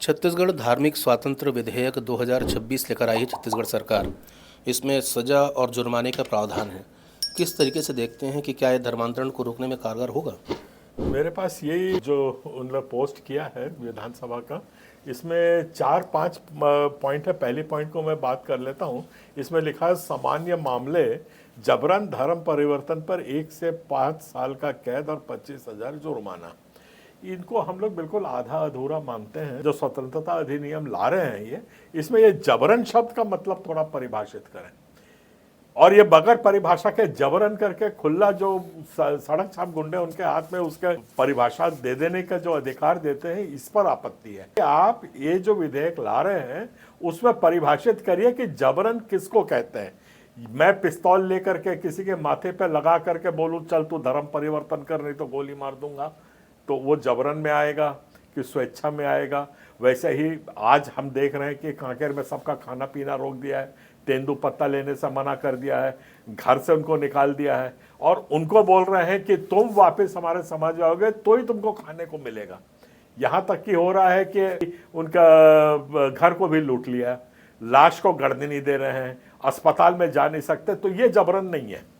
छत्तीसगढ़ धार्मिक स्वातंत्र्य विधेयक 2026 लेकर आई है छत्तीसगढ़ सरकार। इसमें सजा और जुर्माने का प्रावधान है। किस तरीके से देखते हैं कि क्या यह धर्मांतरण को रोकने में कारगर होगा? मेरे पास यही जो उन्होंने पोस्ट किया है विधानसभा का, इसमें 4-5 पॉइंट है। पहली पॉइंट को मैं बात कर लेता हूँ। इसमें लिखा है सामान्य मामले जबरन धर्म परिवर्तन पर 1 से 5 साल का कैद और 25,000 जुर्माना। इनको हम लोग बिल्कुल आधा अधूरा मानते हैं। जो स्वतंत्रता अधिनियम ला रहे हैं इसमें ये जबरन शब्द का मतलब थोड़ा परिभाषित करें, और ये बगैर परिभाषा के जबरन करके खुला जो सड़क छाप गुंडे उनके हाथ में उसके परिभाषा दे देने का जो अधिकार देते हैं, इस पर आपत्ति है। आप ये जो विधेयक ला रहे हैं उसमें परिभाषित करिए कि जबरन किसको कहते हैं। मैं पिस्तौल लेकर के किसी के माथे पे लगा करके बोलूं चल तू धर्म परिवर्तन कर, नहीं तो गोली मार दूंगा, तो वो जबरन में आएगा कि स्वेच्छा में आएगा? वैसे ही आज हम देख रहे हैं कि कांकेर में सबका खाना पीना रोक दिया है, तेंदुपत्ता लेने से मना कर दिया है, घर से उनको निकाल दिया है, और उनको बोल रहे हैं कि तुम वापस हमारे समाज में आओगे तो ही तुमको खाने को मिलेगा। यहाँ तक कि हो रहा है कि उनका घर को भी लूट लिया, लाश को गड़ने नहीं दे रहे हैं, अस्पताल में जा नहीं सकते। तो ये जबरन नहीं है।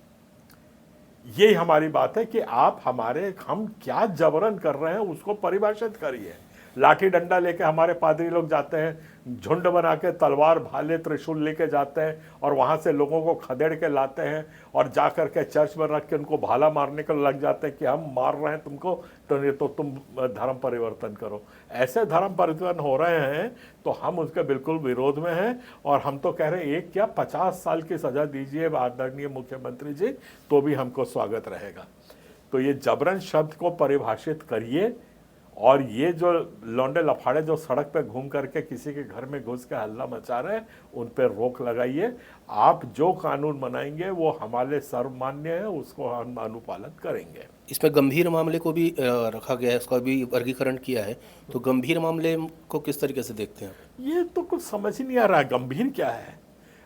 यही हमारी बात है कि आप हम क्या जबरन कर रहे हैं उसको परिभाषित करिए। लाठी डंडा लेके हमारे पादरी लोग जाते हैं, झुंड बना के तलवार भाले त्रिशूल लेके जाते हैं और वहां से लोगों को खदेड़ के लाते हैं और जा करके चर्च में रख के उनको भाला मारने को लग जाते हैं कि हम मार रहे हैं तुमको, तो ये तो तुम धर्म परिवर्तन करो। ऐसे धर्म परिवर्तन हो रहे हैं तो हम उसके बिल्कुल विरोध में हैं, और हम तो कह रहे हैं 1 क्या 50 साल की सजा दीजिए आदरणीय मुख्यमंत्री जी, तो भी हमको स्वागत रहेगा। तो ये जबरन शब्द को परिभाषित करिए, और ये जो लौंडे लफाड़े जो सड़क पे घूम करके किसी के घर में घुस के हल्ला मचा रहे हैं, उन पर रोक लगाइए। आप जो कानून बनाएंगे वो हमारे सर्वमान्य है, उसको हम अनुपालन करेंगे। इसमें गंभीर मामले को भी रखा गया है, उसका भी वर्गीकरण किया है। तो गंभीर मामले को किस तरीके से देखते हैं? ये तो कुछ समझ ही नहीं आ रहा है, गंभीर क्या है?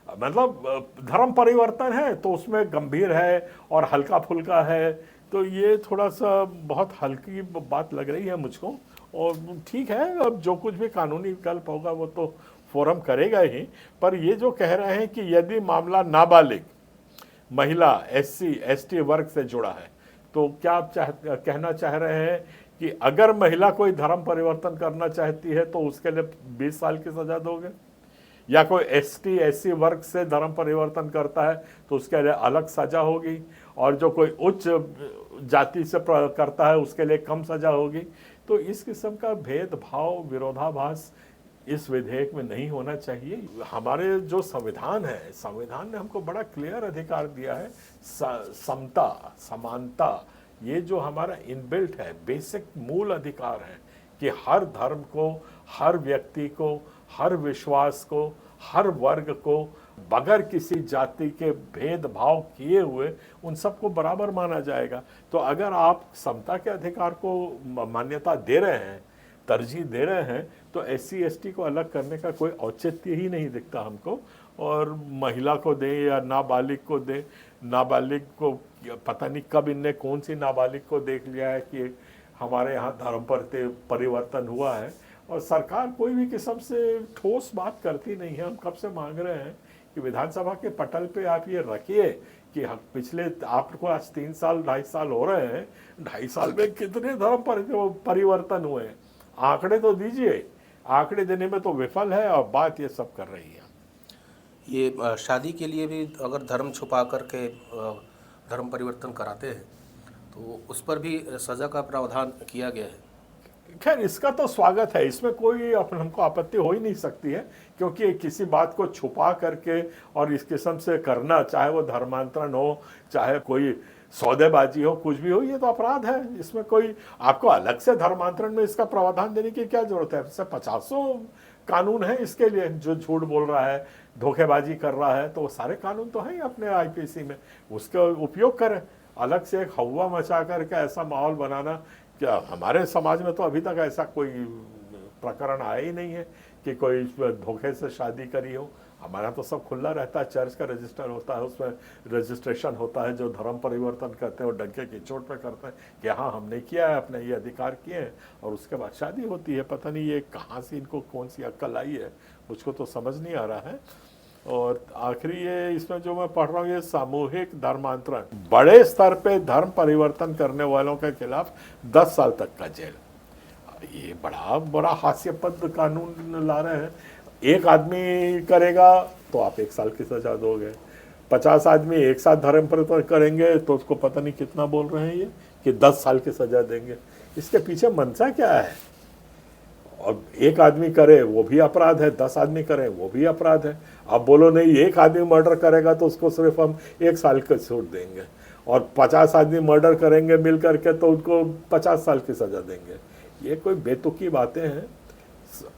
मतलब धर्म परिवर्तन है तो उसमें गंभीर है और हल्का फुल्का है, तो ये थोड़ा सा बहुत हल्की बात लग रही है मुझको। और ठीक है, अब जो कुछ भी कानूनी विकल्प होगा वो तो फोरम करेगा ही। पर ये जो कह रहे हैं कि यदि मामला नाबालिग महिला SC ST वर्ग से जुड़ा है, तो क्या आप कहना चाह रहे हैं कि अगर महिला कोई धर्म परिवर्तन करना चाहती है तो उसके लिए 20 साल की सजा दोगे? या कोई ST SC वर्ग से धर्म परिवर्तन करता है तो उसके लिए अलग सजा होगी, और जो कोई उच्च जाति से करता है उसके लिए कम सजा होगी? तो इस किस्म का भेदभाव, विरोधाभास इस विधेयक में नहीं होना चाहिए। हमारे जो संविधान है, संविधान ने हमको बड़ा क्लियर अधिकार दिया है, समता, समानता, ये जो हमारा इनबिल्ट है, बेसिक मूल अधिकार है कि हर धर्म को, हर व्यक्ति को, हर विश्वास को, हर वर्ग को बगैर किसी जाति के भेदभाव किए हुए उन सबको बराबर माना जाएगा। तो अगर आप समता के अधिकार को मान्यता दे रहे हैं, तरजीह दे रहे हैं, तो SC ST को अलग करने का कोई औचित्य ही नहीं दिखता हमको। और महिला को दें या नाबालिग को दें, नाबालिग को पता नहीं कब इनने कौन सी नाबालिग को देख लिया है कि हमारे यहाँ धर्म परिवर्तन हुआ है, और सरकार कोई भी किस्म से ठोस बात करती नहीं है। हम कब से मांग रहे हैं कि विधानसभा के पटल पे आप ये रखिए कि पिछले आपको आज 3 साल 2.5 साल हो रहे हैं, 2.5 साल में कितने धर्म परिवर्तन हुए हैं, आंकड़े तो दीजिए। आंकड़े देने में तो विफल है और बात ये सब कर रही है। ये शादी के लिए भी अगर धर्म छुपा करके धर्म परिवर्तन कराते हैं तो उस पर भी सज़ा का प्रावधान किया गया है। खैर, इसका तो स्वागत है, इसमें कोई हमको आपत्ति हो ही नहीं सकती है, क्योंकि किसी बात को छुपा करके और इस किस्म से करना, चाहे वो धर्मांतरण हो, चाहे कोई सौदेबाजी हो, कुछ भी हो, ये तो अपराध है। इसमें कोई आपको अलग से धर्मांतरण में इसका प्रावधान देने की क्या जरूरत है? इससे 50 कानून है इसके लिए। जो झूठ बोल रहा है, धोखेबाजी कर रहा है, तो वो सारे कानून तो हैं अपने IPC में, उसका उपयोग करें। अलग से एक हवा मचा करके ऐसा माहौल बनाना, क्या हमारे समाज में तो अभी तक ऐसा कोई प्रकरण आया ही नहीं है कि कोई धोखे से शादी करी हो। हमारा तो सब खुला रहता है, चर्च का रजिस्टर होता है, उसमें रजिस्ट्रेशन होता है, जो धर्म परिवर्तन करते हैं वो डंके की चोट पे करते हैं कि हाँ हमने किया है, अपने ये अधिकार किए हैं, और उसके बाद शादी होती है। पता नहीं ये कहाँ से इनको कौन सी अक्ल आई है, मुझको तो समझ नहीं आ रहा है। और आखिरी ये इसमें जो मैं पढ़ रहा हूँ, ये सामूहिक धर्मांतरण, बड़े स्तर पे धर्म परिवर्तन करने वालों के खिलाफ 10 साल तक का जेल। ये बड़ा बड़ा हास्यास्पद कानून ला रहे हैं। एक आदमी करेगा तो आप 1 साल की सजा दोगे, 50 आदमी एक साथ धर्म परिवर्तन करेंगे तो उसको पता नहीं कितना बोल रहे हैं ये कि 10 साल की सजा देंगे। इसके पीछे मंशा क्या है? और एक आदमी करे वो भी अपराध है, 10 आदमी करें वो भी अपराध है। आप बोलो नहीं, एक आदमी मर्डर करेगा तो उसको सिर्फ हम 1 साल का छूट देंगे, और 50 आदमी मर्डर करेंगे मिल करके तो उनको 50 साल की सजा देंगे। ये कोई बेतुकी बातें हैं।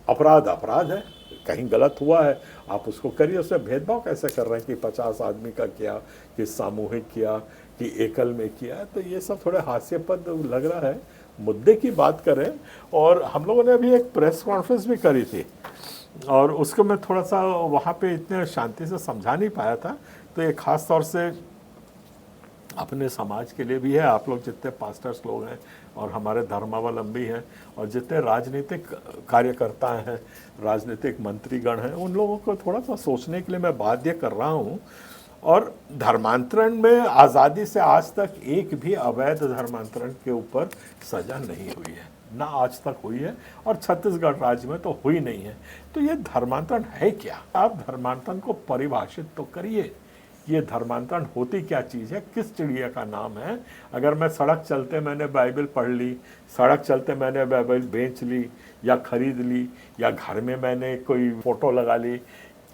अपराध अपराध है, कहीं गलत हुआ है आप उसको करिए। उसमें भेदभाव कैसे कर रहे हैं कि 50 आदमी का किया, कि सामूहिक किया, कि एकल में किया? तो ये सब थोड़े हास्यास्पद लग रहा है। मुद्दे की बात करें, और हम लोगों ने अभी एक प्रेस कॉन्फ्रेंस भी करी थी, और उसको मैं थोड़ा सा वहाँ पे इतने शांति से समझा नहीं पाया था। तो ये खास तौर से अपने समाज के लिए भी है, आप लोग जितने पास्टर्स लोग हैं और हमारे धर्मावलंबी हैं और जितने राजनीतिक कार्यकर्ता हैं, राजनीतिक मंत्रीगण हैं, उन लोगों को थोड़ा सा सोचने के लिए मैं बाध्य कर रहा हूँ। और धर्मांतरण में आज़ादी से आज तक एक भी अवैध धर्मांतरण के ऊपर सज़ा नहीं हुई है, ना आज तक हुई है, और छत्तीसगढ़ राज्य में तो हुई नहीं है। तो ये धर्मांतरण है क्या? आप धर्मांतरण को परिभाषित तो करिए। ये धर्मांतरण होती क्या चीज़ है, किस चिड़िया का नाम है? अगर मैं सड़क चलते मैंने बाइबल पढ़ ली, सड़क चलते मैंने बाइबल बेच ली या खरीद ली, या घर में मैंने कोई फोटो लगा ली,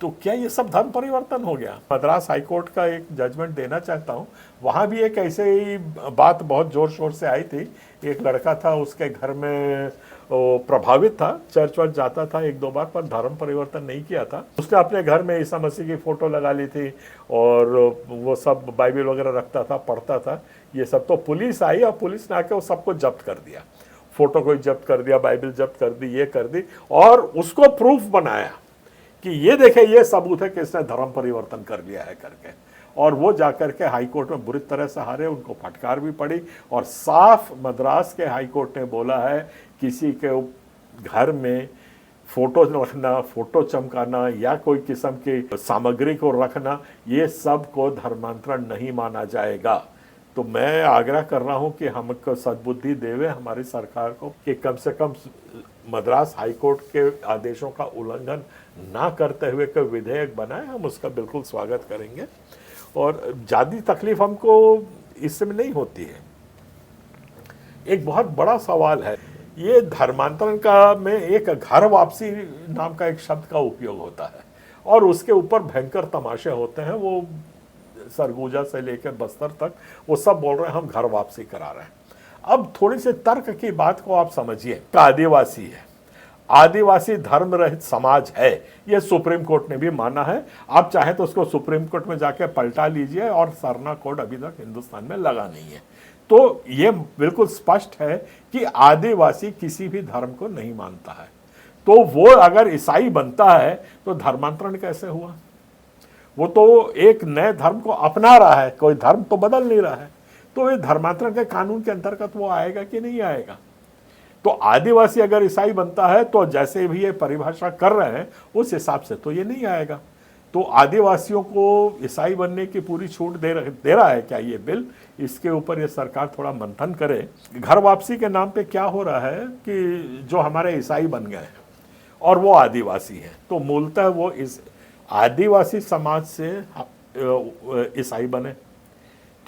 तो क्या ये सब धर्म परिवर्तन हो गया? मद्रास हाईकोर्ट का एक जजमेंट देना चाहता हूँ। वहाँ भी एक ऐसे ही बात बहुत ज़ोर शोर से आई थी। एक लड़का था, उसके घर में वो प्रभावित था, चर्च वर्च जाता था 1-2 बार, पर धर्म परिवर्तन नहीं किया था। उसने अपने घर में ईसा मसीह की फ़ोटो लगा ली थी, और वो सब बाइबल वगैरह रखता था, पढ़ता था। ये सब तो पुलिस आई, और पुलिस ने आके वो सबको जब्त कर दिया, फ़ोटो को जब्त कर दिया, बाइबल जब्त कर दी, ये कर दी, और उसको प्रूफ बनाया कि ये देखे, ये सबूत है कि इसने धर्म परिवर्तन कर लिया है करके। और वो जाकर के हाई कोर्ट में बुरी तरह से हारे, उनको फटकार भी पड़ी, और साफ मद्रास के हाई कोर्ट ने बोला है किसी के घर में फोटो रखना, फोटो चमकाना, या कोई किस्म की सामग्री को रखना, ये सब को धर्मांतरण नहीं माना जाएगा। तो मैं आग्रह कर रहा हूं कि हमको सद्बुद्धि देवे हमारी सरकार को कि कम से कम मद्रास हाईकोर्ट के आदेशों का उल्लंघन ना करते हुए कोई विधेयक बनाए, हम उसका बिल्कुल स्वागत करेंगे। और ज़्यादा तकलीफ हमको इससे में नहीं होती है। एक बहुत बड़ा सवाल है, ये धर्मांतरण का में एक घर वापसी नाम का एक शब्द का उपयोग होता है, और उसके ऊपर भयंकर तमाशे होते हैं। वो सरगुजा से लेकर बस्तर तक वो सब बोल रहे हैं हम घर वापसी करा रहे हैं। अब थोड़ी सी तर्क की बात को आप समझिए। आदिवासी है, आदिवासी धर्म रहित समाज है, ये सुप्रीम कोर्ट ने भी माना है। आप चाहे तो उसको सुप्रीम कोर्ट में जाके पलटा लीजिए, और सरना कोड अभी तक हिंदुस्तान में लगा नहीं है। तो ये बिल्कुल स्पष्ट है कि आदिवासी किसी भी धर्म को नहीं मानता है। तो वो अगर ईसाई बनता है तो धर्मांतरण कैसे हुआ? वो तो एक नए धर्म को अपना रहा है, कोई धर्म तो बदल नहीं रहा है। तो ये धर्मांतरण के कानून के अंतर्गत वो आएगा कि नहीं आएगा? तो आदिवासी अगर ईसाई बनता है तो जैसे भी ये परिभाषा कर रहे हैं उस हिसाब से तो ये नहीं आएगा। तो आदिवासियों को ईसाई बनने की पूरी छूट दे रहा है क्या ये बिल? इसके ऊपर ये सरकार थोड़ा मंथन करे। घर वापसी के नाम पे क्या हो रहा है कि जो हमारे ईसाई बन गए हैं और वो आदिवासी हैं, तो मूलतः वो इस आदिवासी समाज से ईसाई बने,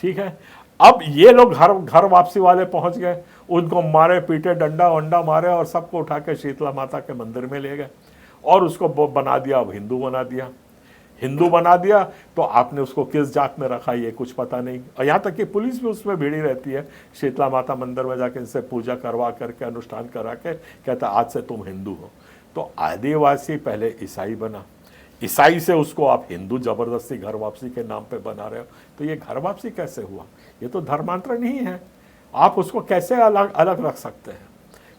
ठीक है। अब ये लोग घर वापसी वाले पहुंच गए, उनको मारे पीटे, डंडा वंडा मारे, और सबको उठा के शीतला माता के मंदिर में ले गए, और उसको बना दिया, अब हिंदू बना दिया। हिंदू बना दिया तो आपने उसको किस जात में रखा ये कुछ पता नहीं। और यहाँ तक कि पुलिस भी उसमें भिड़ी रहती है, शीतला माता मंदिर में जाके इनसे पूजा करवा करके, अनुष्ठान करा के कहता आज से तुम हिंदू हो। तो आदिवासी पहले ईसाई बना, ईसाई से उसको आप हिंदू जबरदस्ती घर वापसी के नाम पे बना रहे हो। तो ये घर वापसी कैसे हुआ? ये तो धर्मांतरण ही है। आप उसको कैसे अलग अलग रख सकते हैं?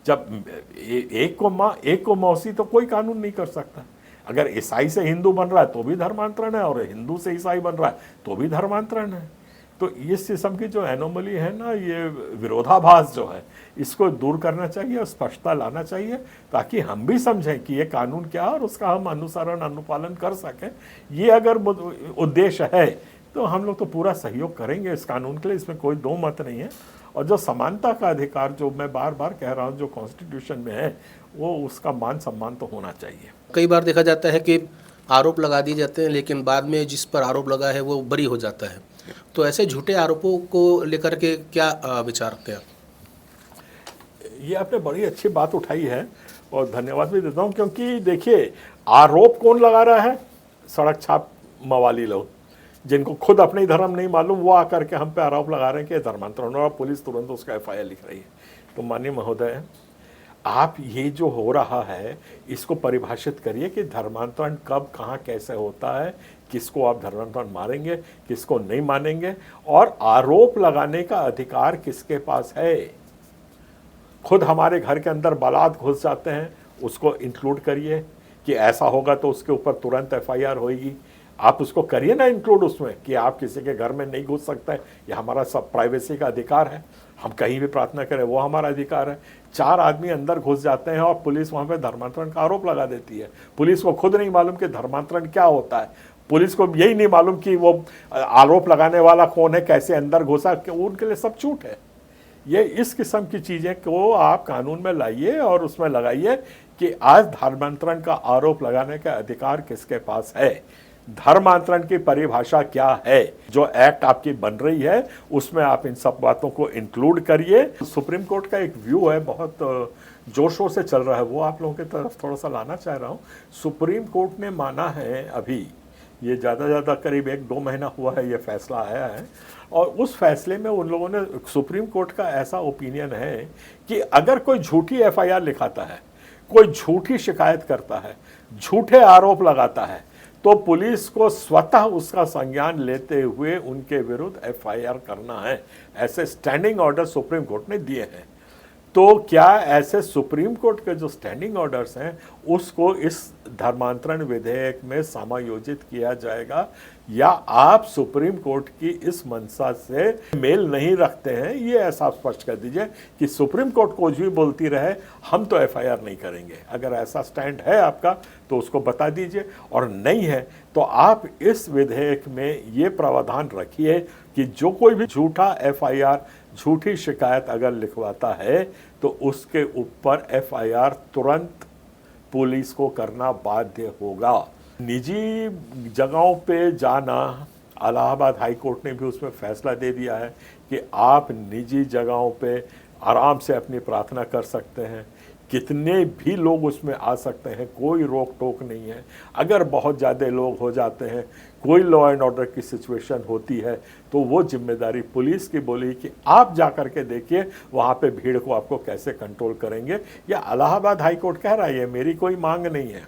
जब एक को माँ एक को मौसी तो कोई कानून नहीं कर सकता। अगर ईसाई से हिंदू बन रहा है तो भी धर्मांतरण है, और हिंदू से ईसाई बन रहा है तो भी धर्मांतरण है। तो इस किस्म की जो एनोमली है ना, ये विरोधाभास जो है, इसको दूर करना चाहिए और स्पष्टता लाना चाहिए, ताकि हम भी समझें कि ये कानून क्या है और उसका हम अनुसरण अनुपालन कर सकें। ये अगर उद्देश्य है तो हम लोग तो पूरा सहयोग करेंगे इस कानून के लिए, इसमें कोई दो मत नहीं है। और जो समानता का अधिकार जो मैं बार बार कह रहा हूँ जो कॉन्स्टिट्यूशन में है, वो उसका मान सम्मान तो होना चाहिए। कई बार देखा जाता है कि आरोप लगा दिए जाते हैं, लेकिन बाद में जिस पर आरोप लगा है वो बरी हो जाता है। तो ऐसे झूठे आरोपों को लेकर के क्या विचार रखते हैं आप? ये आपने बड़ी अच्छी बात उठाई है और धन्यवाद भी देता हूँ, क्योंकि देखिए आरोप कौन लगा रहा है? सड़क छाप मवाली लोग, जिनको खुद अपने धर्म नहीं मालूम, वो आकर के हम पे आरोप लगा रहे हैं कि धर्मांतरण, और पुलिस तुरंत उसका FIR लिख रही है। तो माननीय महोदय, आप ये जो हो रहा है इसको परिभाषित करिए कि धर्मांतरण कब कहाँ कैसे होता है, किसको आप धर्मांतरण मानेंगे, किसको नहीं मानेंगे, और आरोप लगाने का अधिकार किसके पास है। खुद हमारे घर के अंदर बालात घुस जाते हैं, उसको इंक्लूड करिए कि ऐसा होगा तो उसके ऊपर तुरंत FIR होगी। आप उसको करिए ना इंक्लूड उसमें कि आप किसी के घर में नहीं घुस सकते, ये हमारा सब प्राइवेसी का अधिकार है, हम कहीं भी प्रार्थना करें वो हमारा अधिकार है। 4 आदमी अंदर घुस जाते हैं और पुलिस वहाँ पे धर्मांतरण का आरोप लगा देती है। पुलिस को खुद नहीं मालूम कि धर्मांतरण क्या होता है, पुलिस को यही नहीं मालूम कि वो आरोप लगाने वाला कौन है, कैसे अंदर घुसा, उनके लिए सब झूठ है। ये इस किस्म की चीज़ें को आप कानून में लाइए और उसमें लगाइए कि आज धर्मांतरण का आरोप लगाने का अधिकार किसके पास है, धर्मांतरण की परिभाषा क्या है, जो एक्ट आपकी बन रही है उसमें आप इन सब बातों को इंक्लूड करिए। सुप्रीम कोर्ट का एक व्यू है, बहुत जोशों से चल रहा है, वो आप लोगों की तरफ थोड़ा सा लाना चाह रहा हूँ। सुप्रीम कोर्ट ने माना है, अभी ये ज़्यादा करीब 1-2 महीना हुआ है ये फैसला आया है, और उस फैसले में उन लोगों ने, सुप्रीम कोर्ट का ऐसा ओपिनियन है कि अगर कोई झूठी FIR लिखाता है, कोई झूठी शिकायत करता है, झूठे आरोप लगाता है, तो पुलिस को स्वतः उसका संज्ञान लेते हुए उनके विरुद्ध FIR करना है। ऐसे स्टैंडिंग ऑर्डर सुप्रीम कोर्ट ने दिए हैं। तो क्या ऐसे सुप्रीम कोर्ट के जो स्टैंडिंग ऑर्डर्स हैं उसको इस धर्मांतरण विधेयक में समायोजित किया जाएगा, या आप सुप्रीम कोर्ट की इस मंशा से मेल नहीं रखते हैं? ये ऐसा स्पष्ट कर दीजिए कि सुप्रीम कोर्ट कुछ भी बोलती रहे, हम तो FIR नहीं करेंगे। अगर ऐसा स्टैंड है आपका तो उसको बता दीजिए, और नहीं है तो आप इस विधेयक में ये प्रावधान रखिए कि जो कोई भी झूठा FIR, झूठी शिकायत अगर लिखवाता है तो उसके ऊपर FIR तुरंत पुलिस को करना बाध्य होगा। निजी जगहों पे जाना, इलाहाबाद हाई कोर्ट ने भी उसमें फैसला दे दिया है कि आप निजी जगहों पे आराम से अपनी प्रार्थना कर सकते हैं, कितने भी लोग उसमें आ सकते हैं, कोई रोक टोक नहीं है। अगर बहुत ज़्यादा लोग हो जाते हैं, कोई लॉ एंड ऑर्डर की सिचुएशन होती है, तो वो जिम्मेदारी पुलिस की बोली कि आप जा कर के देखिए वहाँ पे भीड़ को आपको कैसे कंट्रोल करेंगे। या इलाहाबाद हाई कोर्ट कह रहा है, ये मेरी कोई मांग नहीं है।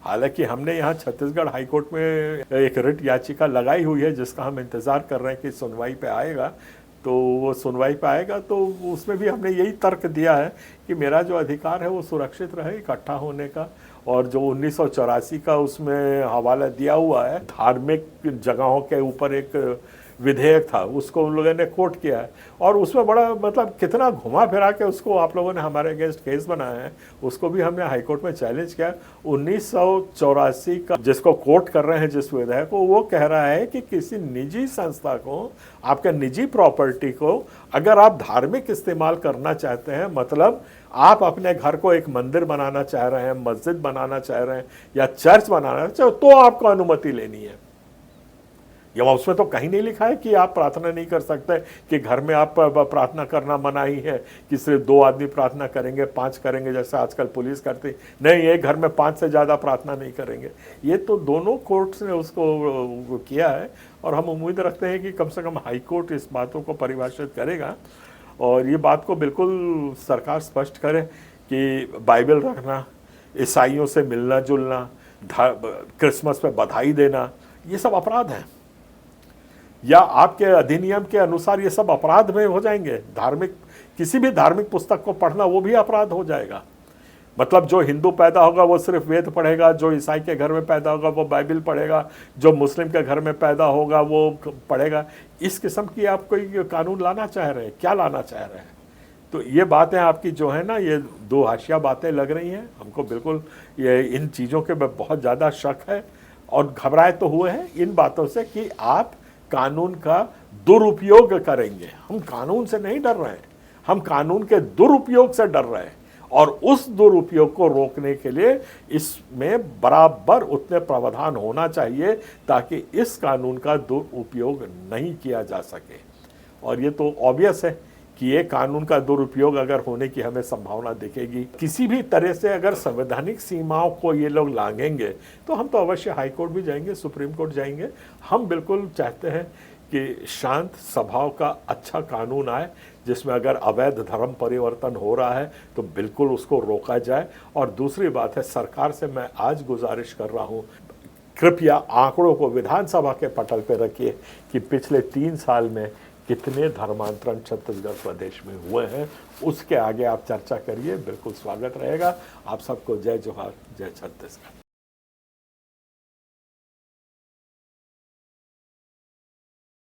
हालांकि हमने यहाँ छत्तीसगढ़ हाई कोर्ट में एक रिट याचिका लगाई हुई है जिसका हम इंतज़ार कर रहे हैं कि सुनवाई पे आएगा। तो वो सुनवाई पे आएगा तो उसमें भी हमने यही तर्क दिया है कि मेरा जो अधिकार है वो सुरक्षित रहे इकट्ठा होने का, और जो 1984 का उसमें हवाला दिया हुआ है धार्मिक जगहों के ऊपर एक विधेयक था, उसको उन लोगों ने कोट किया है, और उसमें बड़ा मतलब कितना घुमा फिरा के उसको आप लोगों ने हमारे अगेंस्ट केस बनाया है, उसको भी हमने हाई कोर्ट में चैलेंज किया। 1984 का जिसको कोर्ट कर रहे हैं जिस विधेयक को, वो कह रहा है कि किसी निजी संस्था को, आपके निजी प्रॉपर्टी को अगर आप धार्मिक इस्तेमाल करना चाहते हैं, मतलब आप अपने घर को एक मंदिर बनाना चाह रहे हैं, मस्जिद बनाना चाह रहे हैं या चर्च बनाना चाह रहे हैं, तो आपको अनुमति लेनी है। या उसमें तो कहीं नहीं लिखा है कि आप प्रार्थना नहीं कर सकते, कि घर में आप प्रार्थना करना मनाही है, कि सिर्फ 2 आदमी प्रार्थना करेंगे, 5 करेंगे जैसा आजकल पुलिस करती, नहीं एक घर में 5 से ज़्यादा प्रार्थना नहीं करेंगे। ये तो दोनों कोर्ट्स ने उसको किया है, और हम उम्मीद रखते हैं कि कम से कम हाई कोर्ट इस बातों को परिभाषित करेगा, और ये बात को बिल्कुल सरकार स्पष्ट करे कि बाइबल रखना, ईसाइयों से मिलना जुलना, क्रिसमस पे बधाई देना, ये सब अपराध हैं। या आपके अधिनियम के अनुसार ये सब अपराध में हो जाएंगे। धार्मिक, किसी भी धार्मिक पुस्तक को पढ़ना वो भी अपराध हो जाएगा। मतलब जो हिंदू पैदा होगा वो सिर्फ वेद पढ़ेगा, जो ईसाई के घर में पैदा होगा वो बाइबल पढ़ेगा, जो मुस्लिम के घर में पैदा होगा वो पढ़ेगा। इस किस्म की आप कोई कानून लाना चाह रहे हैं, क्या लाना चाह रहे हैं? तो ये बातें आपकी जो है ना, ये दो हाशिया बातें लग रही हैं हमको। बिल्कुल ये इन चीज़ों के बहुत ज़्यादा शक है और घबराए तो हुए हैं इन बातों से कि आप कानून का दुरुपयोग करेंगे। हम कानून से नहीं डर रहे हैं, हम कानून के दुरुपयोग से डर रहे हैं और उस दुरुपयोग को रोकने के लिए इसमें बराबर उतने प्रावधान होना चाहिए ताकि इस कानून का दुरुपयोग नहीं किया जा सके। और ये तो ऑब्वियस है कि ये कानून का दुरुपयोग अगर होने की हमें संभावना दिखेगी, किसी भी तरह से अगर संवैधानिक सीमाओं को ये लोग लांघेंगे तो हम तो अवश्य हाई कोर्ट भी जाएंगे, सुप्रीम कोर्ट जाएंगे। हम बिल्कुल चाहते हैं कि शांत स्वभाव का अच्छा कानून आए जिसमें अगर अवैध धर्म परिवर्तन हो रहा है तो बिल्कुल उसको रोका जाए। और दूसरी बात है, सरकार से मैं आज गुजारिश कर रहा हूँ, कृपया आंकड़ों को विधानसभा के पटल पर रखिए कि पिछले 3 साल में कितने धर्मांतरण छत्तीसगढ़ प्रदेश में हुए हैं। उसके आगे आप चर्चा करिए, बिल्कुल स्वागत रहेगा। आप सबको जय जोहार, जय छत्तीसगढ़।